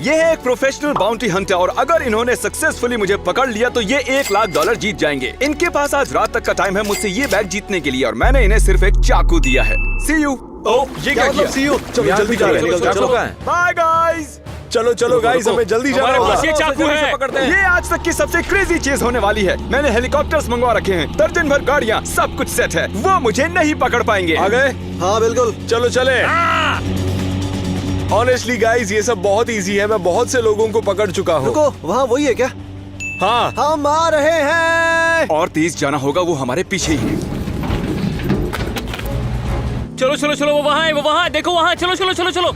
ये है एक प्रोफेशनल बाउंटी हंटर और अगर इन्होंने सक्सेसफुली मुझे पकड़ लिया तो ये $1,00,000 जीत जाएंगे। इनके पास आज रात तक का टाइम है मुझसे ये बैग जीतने के लिए और मैंने इन्हें सिर्फ एक चाकू दिया है। See you। ये क्या किया? सी यू। चलो जल्दी जा रहे हैं। चलो Bye guys। चलो गाइस, हमें जल्दी जाना होगा। ये चाकू है। पकड़ते हैं। ये आज तक की सबसे क्रेजी चीज होने वाली है। मैंने हेलीकॉप्टर्स मंगवा रखे हैं, दर्जन भर गाड़ियाँ, सब कुछ सेट है। वो मुझे नहीं पकड़ पाएंगे। आ गए? हाँ बिल्कुल। चलो चले। ऑनेस्टली गाइस, ये सब बहुत इजी है। मैं बहुत से लोगों को पकड़ चुका हूँ। रुको, वहाँ वही है क्या? हाँ, हम आ रहे हैं। और तेज जाना होगा, वो हमारे पीछे ही है। चलो चलो चलो, वो वहाँ है, वो वहाँ है, देखो वहाँ। चलो चलो चलो चलो।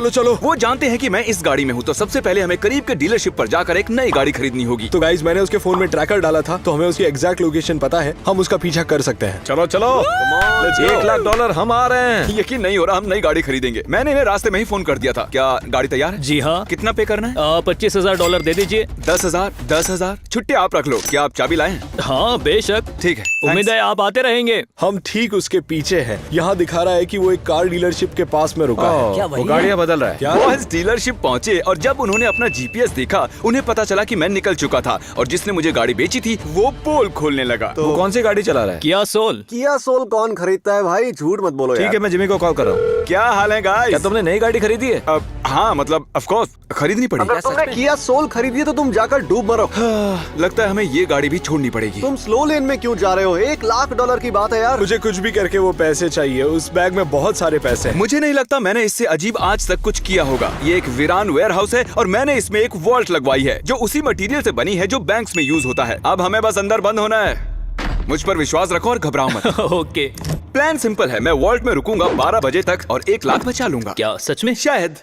चलो। वो जानते हैं कि मैं इस गाड़ी में हूँ, तो सबसे पहले हमें करीब के डीलरशिप पर जाकर एक नई गाड़ी खरीदनी होगी। तो गाइस, मैंने उसके फोन में ट्रैकर डाला था, तो हमें उसकी एग्जैक्ट लोकेशन पता है। हम उसका पीछा कर सकते हैं। चलो $1,00,000 हम आ रहे हैं। यकीन नहीं हो रहा, हम नई गाड़ी खरीदेंगे। मैंने इन्हें रास्ते में ही फोन कर दिया था। क्या गाड़ी तैयार है? जी हाँ। कितना पे करना है? $25,000 दे दीजिए। 10,000। छुट्टी आप रख लो। क्या आप चाबी लाए हैं? हाँ बेशक। ठीक है, उम्मीद है आप आते रहेंगे। हम ठीक उसके पीछे हैं। यहाँ दिखा रहा है कि वो एक कार डीलरशिप के पास में रुका है। क्या वो वही गाड़ियाँ बदल रहा है। क्या? वो इस डीलरशिप पहुंचे और जब उन्होंने अपना जीपीएस देखा, उन्हें पता चला कि मैं निकल चुका था और जिसने मुझे गाड़ी बेची थी वो पोल खोलने लगा। वो कौन सी गाड़ी चला रहा है? किया सोल। किया सोल कौन खरीदता है भाई? झूठ मत बोलो ठीक यार। है, मैं जिमी को कॉल कर रहा हूँ। क्या हाल है गाइस? क्या तुमने नई गाड़ी खरीदी है? हाँ, मतलब ऑफ कोर्स खरीदनी पड़ेगी। अगर तुमने किया सोल खरीदी है तो तुम जाकर डूब मरो। लगता है हमें ये गाड़ी भी छोड़नी पड़ेगी। तुम स्लो लेन में क्यों जा रहे हो? $1,00,000 की बात है यार। मुझे कुछ भी करके वो पैसे चाहिए। उस बैग में बहुत सारे पैसे हैं। मुझे नहीं लगता मैंने इससे अजीब आज तक कुछ किया होगा। ये एक वीरान वेयर हाउस है और मैंने इसमें एक वॉल्ट लगवाई है जो उसी मटेरियल से बनी है जो बैंक्स में यूज होता है। अब हमें बस अंदर बंद होना है। मुझ पर विश्वास रखो और घबराओ मत। ओके। प्लान सिंपल है, मैं वॉल्ट में रुकूंगा 12 बजे तक और $1,00,000 बचा लूंगा। क्या सच में? शायद।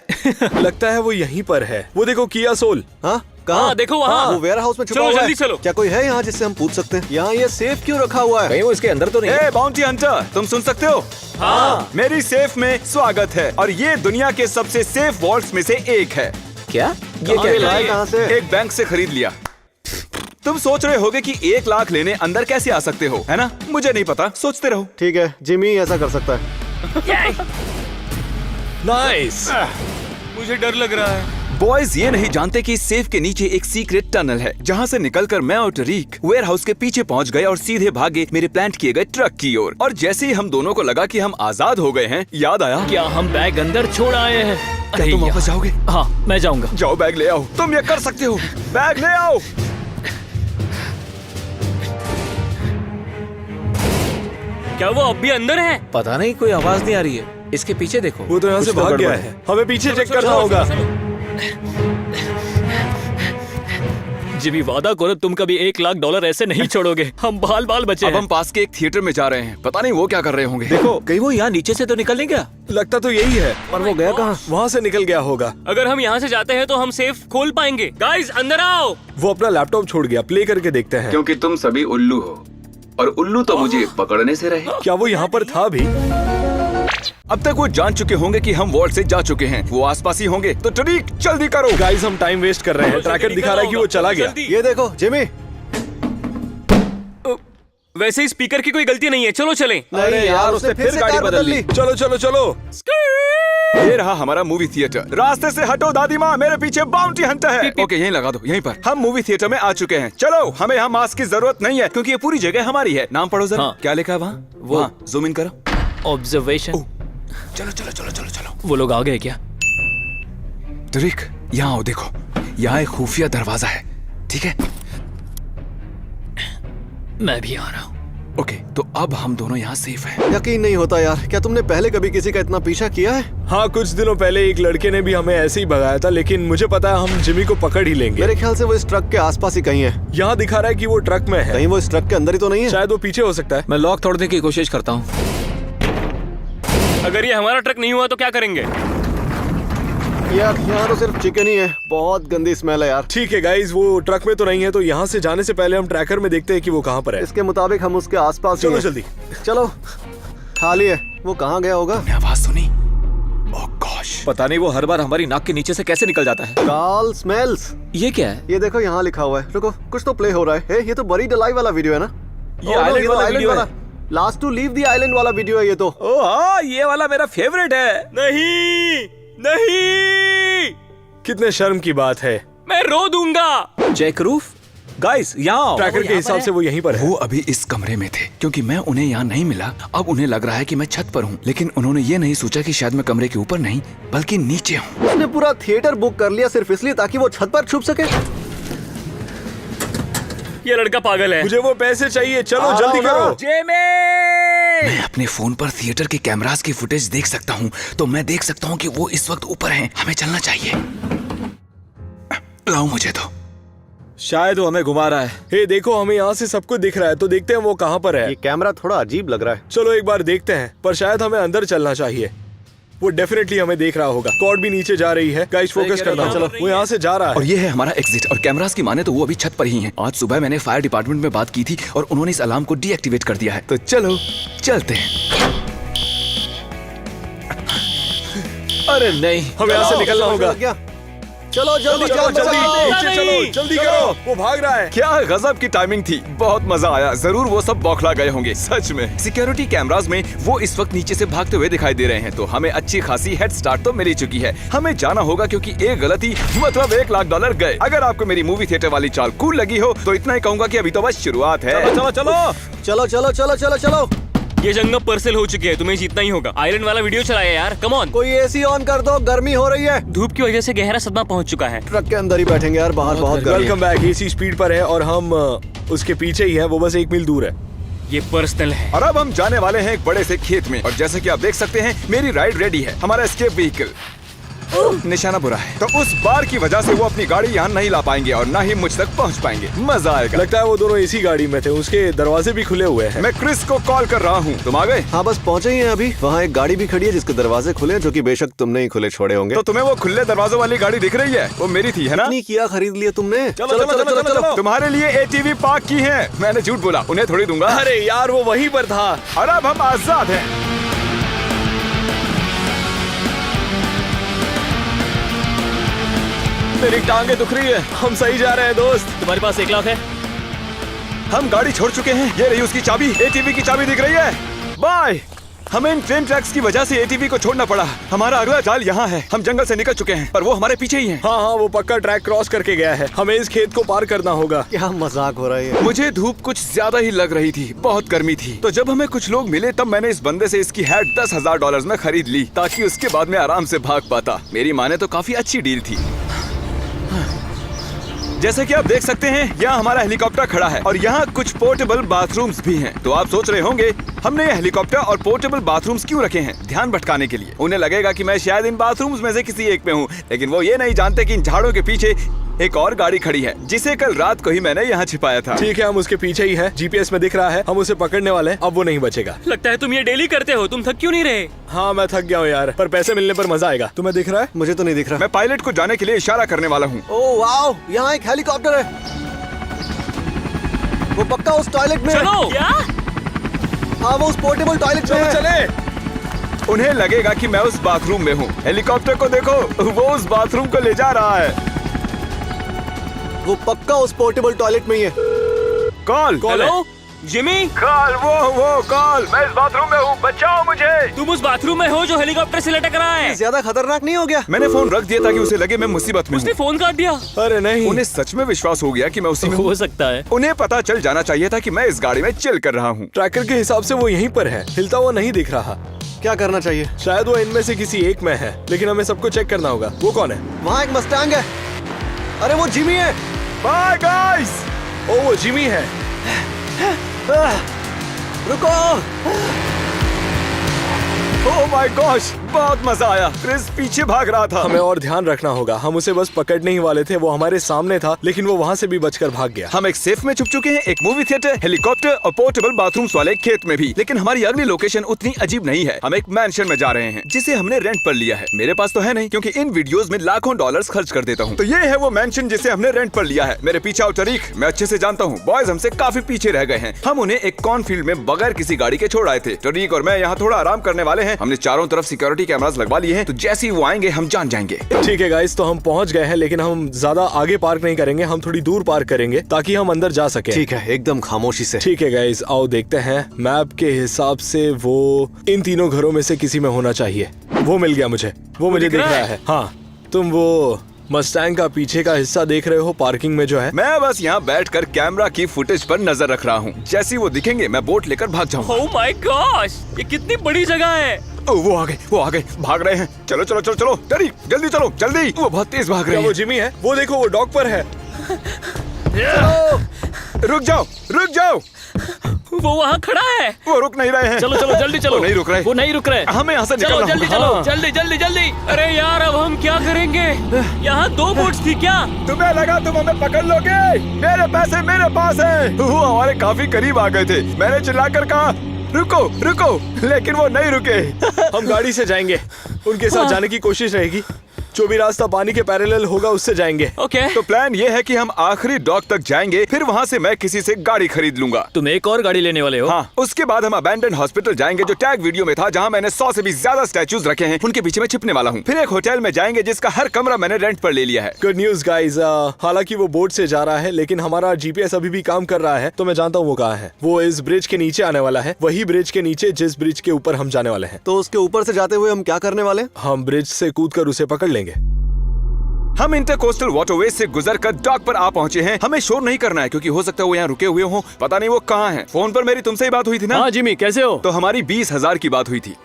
लगता है वो यहीं पर है। वो देखो, किया सोल। हाँ कहाँ? हाँ देखो वहाँ। वो वेयर हाउस में छुपा चलो हुआ है। जल्दी चलो। क्या कोई है यहाँ जिससे हम पूछ सकते हैं? यहाँ ये सेफ क्यों रखा हुआ है? कहीं वो इसके अंदर तो नहीं है? ए बाउंटी हंटर, तुम सुन सकते हो? हाँ। मेरी सेफ में स्वागत है और ये दुनिया के सबसे सेफ वॉल्ट्स में से एक है। क्या? ये क्या ये लाए कहाँ से? एक बैंक से खरीद लिया। तुम सोच रहे होगे कि $1,00,000 लेने अंदर कैसे आ सकते हो, है ना? मुझे नहीं पता, सोचते रहो। ठीक है, जिमी ऐसा कर सकता है। नाइस। मुझे डर लग रहा है। बॉयज ये नहीं जानते कि इस सेफ के नीचे एक सीक्रेट टनल है जहाँ से निकलकर मैं और टरीक वेयर हाउस के पीछे पहुँच गए और सीधे भागे मेरे प्लांट किए गए ट्रक की ओर। और जैसे ही हम दोनों को लगा कि हम आजाद हो गए हैं, याद आया क्या हम बैग अंदर छोड़ आए हैं? क्या तुम वापस जाओगे? हाँ मैं जाऊंगा। जाओ बैग ले आओ। तुम ये कर सकते हो, बैग ले आओ। क्या वो अब भी अंदर है? पता नहीं, कोई आवाज नहीं आ रही है। इसके पीछे देखो। वो तो यहाँ से कुछ भाग गया गड़बड़ है। हमें पीछे चेक करना होगा। जिमी वादा करो तुम कभी $1,00,000 ऐसे नहीं छोड़ोगे। हम बाल बाल बचे अब हैं। हम पास के एक थिएटर में जा रहे हैं, पता नहीं वो क्या कर रहे होंगे। देखो, कहीं वो यहाँ नीचे से तो निकल नहीं गया? लगता तो यही है। पर वो गया कहाँ? वहाँ से निकल गया होगा। अगर हम यहाँ से जाते हैं तो हम सेफ खोल पाएंगे। गाइस अंदर आओ। वो अपना लैपटॉप छोड़ गया। प्ले करके देखते हैं। क्योंकि तुम सभी उल्लू हो और उल्लू तो मुझे पकड़ने से रहे। क्या वो यहाँ पर था भी? अब तक वो जान चुके होंगे कि हम वॉल्ट से जा चुके हैं। वो आसपास ही होंगे, तो टरीक जल्दी करो। गाइस, हम टाइम वेस्ट कर रहे हैं। ट्रैकर दिखा रहा है कि वो चला गया। ये देखो जिमी। वैसे ही स्पीकर की कोई गलती नहीं है, चलो चलें। नहीं यार, उसने फिर से कार बदल ली। चलो। ये रहा हमारा मूवी थिएटर। रास्ते से हटो दादी माँ, मेरे पीछे बाउंटी हंटर है। ओके, यहीं लगा दो, यहीं पर। हम मूवी थिएटर में आ चुके हैं। चलो, हमें यहाँ मास्क की जरूरत नहीं है क्योंकि ये पूरी जगह हमारी है। नाम पढ़ो जरा। हाँ। क्या लिखा है वहाँ? वो जूम इन करो। ऑब्जर्वेशन। चलो। वो लोग आ गए क्या? टरीक, यहाँ आओ, देखो यहाँ एक खुफिया दरवाजा है। ठीक है, मैं भी आ रहा हूँ। ओके, तो अब हम दोनों यहाँ सेफ हैं। यकीन नहीं होता यार, क्या तुमने पहले कभी किसी का इतना पीछा किया है? हाँ, कुछ दिनों पहले एक लड़के ने भी हमें ऐसे ही भगाया था, लेकिन मुझे पता है हम जिमी को पकड़ ही लेंगे। मेरे ख्याल से वो इस ट्रक के आसपास ही कहीं है। यहाँ दिखा रहा है कि वो ट्रक में है। कहीं वो इस ट्रक के अंदर ही तो नहीं है? शायद वो पीछे हो सकता है। मैं लॉक तोड़ने की कोशिश करता हूँ। अगर ये हमारा ट्रक नहीं हुआ तो क्या करेंगे? यार यहाँ तो सिर्फ चिकन ही है। बहुत गंदी स्मेल है यार। ठीक है गाइस, वो ट्रक में तो नहीं है, तो यहाँ से जाने से पहले हम ट्रैकर में देखते हैं कि वो कहाँ पर है। इसके मुताबिक हम उसके आसपास ही चलो हैं। जल्दी। चलो, खाली है। वो कहाँ गया होगा? तुमने आवाज सुनी? ओह गॉश, पता नहीं वो हर बार हमारी नाक के नीचे से कैसे निकल जाता है। Carl smells. ये क्या है? ये देखो यहाँ लिखा हुआ है। रुको, कुछ तो प्ले हो रहा है। ये तो बड़ी डलाई वाला वीडियो है ना? ये आइलैंड वाला वीडियो है। Last to leave the island वाला वीडियो है ये तो। ओह हाँ, ये वाला मेरा फेवरेट है। नहीं। कितने शर्म की बात है। मैं रो दूंगा। चेक रूफ गाइस यहाँ आओ। ट्रैकर के हिसाब से वो यहीं पर है। वो अभी इस कमरे में थे क्योंकि मैं उन्हें यहाँ नहीं मिला। अब उन्हें लग रहा है कि मैं छत पर हूँ, लेकिन उन्होंने ये नहीं सोचा कि शायद मैं कमरे के ऊपर नहीं बल्कि नीचे हूँ। उसने पूरा थिएटर बुक कर लिया सिर्फ इसलिए ताकि वो छत पर छुप सके। ये लड़का पागल है। मुझे वो पैसे चाहिए, चलो जल्दी करो। मैं अपने फोन पर थिएटर के कैमरास की फुटेज देख सकता हूँ, तो मैं देख सकता हूँ कि वो इस वक्त ऊपर हैं। हमें चलना चाहिए। लाओ मुझे तो। शायद वो हमें घुमा रहा है। हे देखो, हमें यहाँ से सब कुछ दिख रहा है, तो देखते हैं वो कहाँ पर है। ये कैमरा थोड़ा अजीब लग रहा है। चलो एक बार देखते हैं, पर शायद हमें अंदर चलना चाहिए। वो डेफिनेटली हमें देख रहा होगा। कॉर्ड भी नीचे जा रही है। गाइस फोकस करना। चलो, वो यहाँ से जा रहा और है। ये है हमारा एग्जिट। और कैमरास की माने तो वो अभी छत पर ही हैं। आज सुबह मैंने फायर डिपार्टमेंट में बात की थी और उन्होंने इस अलार्म को डीएक्टिवेट कर दिया है। तो चलो चलते हैं। अरे नहीं, हमें यहाँ से निकलना होगा। क्या? चलो जल्दी चलो जल्दी जल्दी, चलो। नीचे चलो, जल्दी करो। वो भाग रहा है। क्या गजब की टाइमिंग थी। बहुत मजा आया। जरूर वो सब बौखला गए होंगे सच में। सिक्योरिटी कैमरास में वो इस वक्त नीचे से भागते हुए दिखाई दे रहे हैं, तो हमें अच्छी खासी हेड स्टार्ट तो मिल ही चुकी है। हमें जाना होगा क्योंकि एक गलती मतलब $1,00,000 गए। अगर आपको मेरी मूवी थिएटर वाली चाल कूल लगी हो तो इतना ही कहूंगा कि अभी तो बस शुरुआत है। चलो चलो चलो चलो चलो चलो चलो। ये जंगल परसेल हो चुकी है, तुम्हें जीतना ही होगा। आयरन वाला वीडियो चलाया यार, कम ऑन। कोई एसी ऑन कर दो, गर्मी हो रही है। धूप की वजह से गहरा सदमा पहुंच चुका है। ट्रक के अंदर ही बैठेंगे यार, बाहर बहुत गर्मी है। Welcome back. एसी स्पीड पर है और हम उसके पीछे ही है। वो बस 1 मील दूर है। ये पर्सनल है। और अब हम जाने वाले हैं एक बड़े से खेत में। और जैसे कि आप देख सकते हैं मेरी राइड रेडी है। हमारा एस्केप व्हीकल निशाना बुरा है, तो उस बार की वजह से वो अपनी गाड़ी यहाँ नहीं ला पाएंगे और ना ही मुझ तक पहुँच पाएंगे। मजा आएगा। लगता है वो दोनों इसी गाड़ी में थे। उसके दरवाजे भी खुले हुए हैं। मैं क्रिस को कॉल कर रहा हूँ। तुम आ गए? हाँ बस पहुंचे ही हैं अभी। वहाँ एक गाड़ी भी खड़ी है जिसके दरवाजे खुले हैं, जो कि बेशक तुमने ही खुले छोड़े होंगे। तो तुम्हें वो खुले दरवाजों वाली गाड़ी दिख रही है? वो मेरी थी, है ना? नहीं किया, खरीद लिया तुमने। चलो, चलो, चलो, चलो, चलो। तुम्हारे लिए एटीवी पार्क की है। मैंने झूठ बोला, उन्हें थोड़ी दूंगा। अरे यार, वो वहीं पर था। और अब हम आजाद हैं। मेरी टांगे दुख रही है। हम सही जा रहे हैं दोस्त। तुम्हारे पास 1 लाख है? हम गाड़ी छोड़ चुके हैं। ये रही उसकी चाबी। एटीवी की चाबी दिख रही है। बाय। हमें इन ट्रेन ट्रैक्स की वजह से एटीवी को छोड़ना पड़ा। हमारा अगला जाल यहाँ है। हम जंगल से निकल चुके हैं, पर वो हमारे पीछे ही है। हाँ हाँ, वो पक्का ट्रैक क्रॉस करके गया है। हमें इस खेत को पार करना होगा। क्या मजाक हो रहा है। मुझे धूप कुछ ज्यादा ही लग रही थी। बहुत गर्मी थी। तो जब हमें कुछ लोग मिले तब मैंने इस बंदे से इसकी हैट $10,000 में खरीद ली, ताकि उसके बाद में आराम से भाग पाता। मेरी माने तो काफी अच्छी डील थी। जैसे कि आप देख सकते हैं यहाँ हमारा हेलीकॉप्टर खड़ा है और यहाँ कुछ पोर्टेबल बाथरूम्स भी हैं। तो आप सोच रहे होंगे हमने ये हेलीकॉप्टर और पोर्टेबल बाथरूम्स क्यों रखे हैं? ध्यान भटकाने के लिए। उन्हें लगेगा कि मैं शायद इन बाथरूम्स में से किसी एक में हूँ, लेकिन वो ये नहीं जानते कि इन झाड़ों के पीछे एक और गाड़ी खड़ी है जिसे कल रात को ही मैंने यहाँ छिपाया था। ठीक है, हम उसके पीछे ही हैं। जीपीएस में दिख रहा है। हम उसे पकड़ने वाले हैं। अब वो नहीं बचेगा। लगता है तुम ये डेली करते हो। तुम थक क्यों नहीं रहे? हाँ, मैं थक गया हूँ यार, पर पैसे मिलने पर मजा आएगा। तुम्हें दिख रहा है? मुझे तो नहीं दिख रहा। मैं पायलट को जाने के लिए इशारा करने वाला हूँ। ओह वाओ, यहाँ एक हेलीकॉप्टर है। वो पक्का उस टॉयलेट में है। चलो। क्या? हाँ, वो उस पोर्टेबल टॉयलेट में चलो है। चले। उन्हें लगेगा कि मैं उस बाथरूम में हूँ। हेलीकॉप्टर को देखो, वो उस बाथरूम को ले जा रहा है। वो पक्का उस पोर्टेबल टॉयलेट में ही है। कॉल। Hello Jimmy, call. वो कॉल। मैं इस बाथरूम में हूँ, बचाओ मुझे। तुम उस बाथरूम में हो जो हेलीकॉप्टर से लटक रहा है। ज्यादा खतरनाक नहीं हो गया? मैंने फोन रख दिया ताकि उसे लगे मैं मुसीबत में उसने हूँ। फोन काट दिया। अरे नहीं। उन्हें सच में विश्वास हो गया कि मैं उसी में हूँ। हो सकता है। उन्हें पता चल जाना चाहिए था कि मैं इस गाड़ी में चिल कर रहा हूँ। ट्रैकर के हिसाब से वो यहीं पर है। हिलता हुआ नहीं दिख रहा। क्या करना चाहिए? शायद वो इनमें से किसी एक में है, लेकिन हमें सबको चेक करना होगा। वो कौन है? वहाँ एक मस्टैंग है। अरे वो जिमी है। Bye guys. ओ, वो जिमी है। रुको। ओह माय गॉश, बहुत मजा आया। क्रिस पीछे भाग रहा था। हमें और ध्यान रखना होगा। हम उसे बस पकड़ने ही वाले थे। वो हमारे सामने था, लेकिन वो वहाँ से भी बचकर भाग गया। हम एक सेफ में छुप चुके हैं, एक मूवी थिएटर, हेलीकॉप्टर और पोर्टेबल बाथरूम्स वाले खेत में भी। लेकिन हमारी अगली लोकेशन उतनी अजीब नहीं है। हम एक मैंशन में जा रहे हैं जिसे हमने रेंट पर लिया है। मेरे पास तो है नहीं, क्योंकि इन वीडियोस में लाखों डॉलर्स खर्च कर देता हूँ। तो ये है वो मैंशन जिसे हमने रेंट पर लिया है। मेरे पीछे आओ टरीक, मैं अच्छे से जानता हूँ बॉयज हमसे काफी पीछे रह गए हैं। हम उन्हें एक कॉर्नफील्ड में बगैर किसी गाड़ी के छोड़ आए थे। टरीक और मैं यहाँ थोड़ा आराम करने वाले हैं। हमने चारों तरफ सिक्योरिटी कैमरास लगवा लिए हैं, तो जैसे ही वो आएंगे हम जान जाएंगे। ठीक है गाइस, तो हम पहुंच गए हैं, लेकिन हम ज्यादा आगे पार्क नहीं करेंगे। हम थोड़ी दूर पार्क करेंगे ताकि हम अंदर जा सके। ठीक है, एकदम खामोशी से। ठीक है गाइस, आओ देखते हैं। मैप के हिसाब से वो इन तीनों घरों में से किसी में होना चाहिए। वो मिल गया मुझे। वो मुझे दिख रहा है। हाँ, तुम वो मस्टैंग का पीछे का हिस्सा देख रहे हो पार्किंग में जो है? मैं बस यहाँ बैठकर कैमरा की फुटेज पर नजर रख रहा हूँ। जैसे ही वो दिखेंगे मैं बोट लेकर भाग जाऊंगा। ओह माय गॉश, ये कितनी बड़ी जगह है। वो आ गए, भाग रहे हैं। चलो चलो चलो चलो, डरी जल्दी चलो जल्दी। वो बहुत तेज भाग क्या रहे वो हैं। जिमी है? वो देखो, वो डॉक पर है। रुक जाओ। वो वहाँ खड़ा है। वो रुक नहीं रहे हैं। चलो चलो जल्दी चलो। वो नहीं रुक रहे। वो नहीं रुक रहे। हमें यहाँ से चलो निकलना जल्दी होगा। चलो, हाँ। जल्दी जल्दी जल्दी। अरे यार, अब हम क्या करेंगे? यहाँ 2 बोट्स थी क्या? तुम्हें लगा तुम हमें पकड़ लोगे? मेरे पैसे मेरे पास है। वो हमारे काफी करीब आ गए थे। मैंने चिल्लाकर कहा रुको, लेकिन वो नहीं रुके। हम गाड़ी से जाएंगे, उनके साथ जाने की कोशिश रहेगी। जो भी रास्ता पानी के पैरेलल होगा उससे जाएंगे। ओके। तो प्लान ये है कि हम आखिरी डॉक तक जाएंगे, फिर वहाँ से मैं किसी से गाड़ी खरीद लूंगा। तुम एक और गाड़ी लेने वाले हो? हाँ, उसके बाद हम अबैंडन हॉस्पिटल जाएंगे जो टैग वीडियो में था, जहाँ मैंने 100 से भी ज्यादा स्टैचूज रखे हैं। उनके पीछे मैं छिपने वाला हूँ। फिर एक होटल में जाएंगे जिसका हर कमरा मैंने रेंट पर ले लिया है। गुड न्यूज गाइस, हालांकि वो बोट से जा रहा है लेकिन हमारा जीपीएस अभी भी काम कर रहा है, तो मैं जानता हूँ वो कहाँ है। वो इस ब्रिज के नीचे आने वाला है, वही ब्रिज के नीचे जिस ब्रिज के ऊपर हम जाने वाले हैं। तो उसके ऊपर से जाते हुए हम क्या करने वाले हैं? हम ब्रिज से कूदकर उसे पकड़ लेंगे। हम इंटरकोस्टल वाटरवे से गुजरकर डॉक पर आ पहुंचे हैं। हमें शोर नहीं करना है क्योंकि हो सकता है वो यहाँ रुके हुए हों। पता नहीं वो कहाँ हैं। फोन पर मेरी तुमसे ही बात हुई थी ना? हाँ जिमी, कैसे हो? तो हमारी 20,000 की बात हुई थी।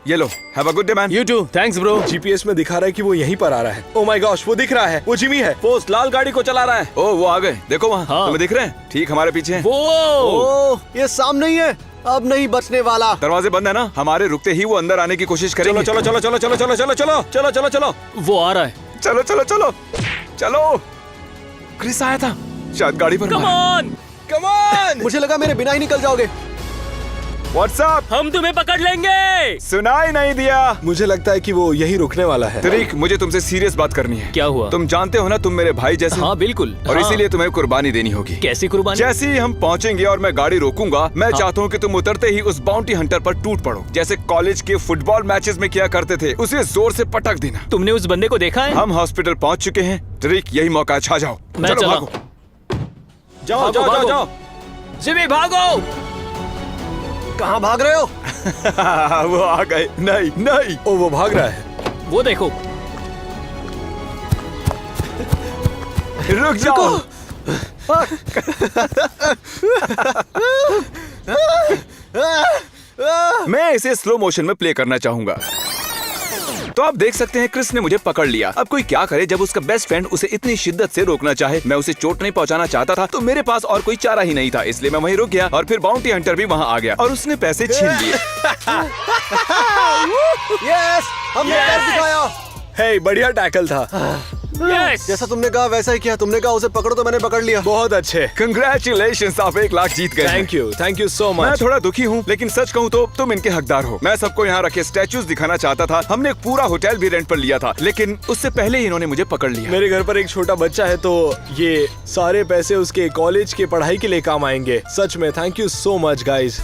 ये लो, have a good day man. You too, thanks bro. GPS में दिखा रहा है कि वो यहीं पर आ रहा है। ओह माय गॉश, वो दिख रहा है, वो जिमी है। वो उस लाल गाड़ी को चला रहा है। ओ वो आ गए, देखो वहाँ। हाँ। तुम्हें दिख रहे हैं? ठीक हमारे पीछे हैं। वो ओह, ये सामने ही है, अब नहीं बचने वाला। दरवाजे बंद है ना? हमारे रुकते ही वो अंदर आने की कोशिश करेंगे। चलो चलो चलो चलो चलो चलो चलो चलो चलो चलो। वो आ रहा है। चलो चलो चलो चलो। क्रिस आया था, शायद गाड़ी पर कम मारा। On, come on. मुझे लगा मेरे बिना ही निकल जाओगे। व्हाट्सअप, हम तुम्हें पकड़ लेंगे। सुनाई नहीं दिया। मुझे लगता है कि वो यहीं रुकने वाला है। तरीक, मुझे तुमसे सीरियस बात करनी है। क्या हुआ? तुम जानते हो ना, तुम मेरे भाई जैसे। हाँ बिल्कुल। और हाँ। इसीलिए तुम्हें कुर्बानी देनी होगी। कैसी कुर्बानी? जैसे ही हम पहुंचेंगे और मैं गाड़ी रोकूंगा, मैं चाहता हूँ कि तुम उतरते ही उस बाउंटी हंटर पर टूट पड़ो, जैसे कॉलेज के फुटबॉल मैचेस में किया करते थे। उसे जोर से पटक देना। तुमने उस बंदे को देखा है? हम हॉस्पिटल पहुंच चुके हैं। तरीक, यही मौका है, छा जाओ। मैं चलो चला। भागो। जाओ भागो, जाओ जाओ भागो। जाओ। जिमी भागो। कहाँ भाग रहे हो? वो आ गए। नहीं नहीं, ओ वो भाग रहा है। वो देखो। रुक जाओ। मैं इसे स्लो मोशन में प्ले करना चाहूंगा। तो आप देख सकते हैं क्रिस ने मुझे पकड़ लिया। अब कोई क्या करे जब उसका बेस्ट फ्रेंड उसे इतनी शिद्दत से रोकना चाहे। मैं उसे चोट नहीं पहुंचाना चाहता था, तो मेरे पास और कोई चारा ही नहीं था, इसलिए मैं वहीं रुक गया। और फिर बाउंटी हंटर भी वहां आ गया और उसने पैसे छीन लिए। यस, हमने कर दिखाया। हे, बढ़िया टैकल था। यस। जैसा तुमने कहा वैसा ही किया। तुमने कहा उसे पकड़ो तो मैंने पकड़ लिया। बहुत अच्छे। कंग्रेचुलेशन, आप 1 लाख जीत गए। थैंक यू सो मैं मच। थोड़ा दुखी हूँ, लेकिन सच कहूँ तो तुम इनके हकदार हो। मैं सबको यहाँ रखे स्टैचूज दिखाना चाहता था। हमने एक पूरा होटल भी रेंट पर लिया था, लेकिन उससे पहले ही इन्होंने मुझे पकड़ लिया। मेरे घर पर एक छोटा बच्चा है, तो ये सारे पैसे उसके कॉलेज के पढ़ाई के लिए काम आएंगे। सच में thank you so much guys.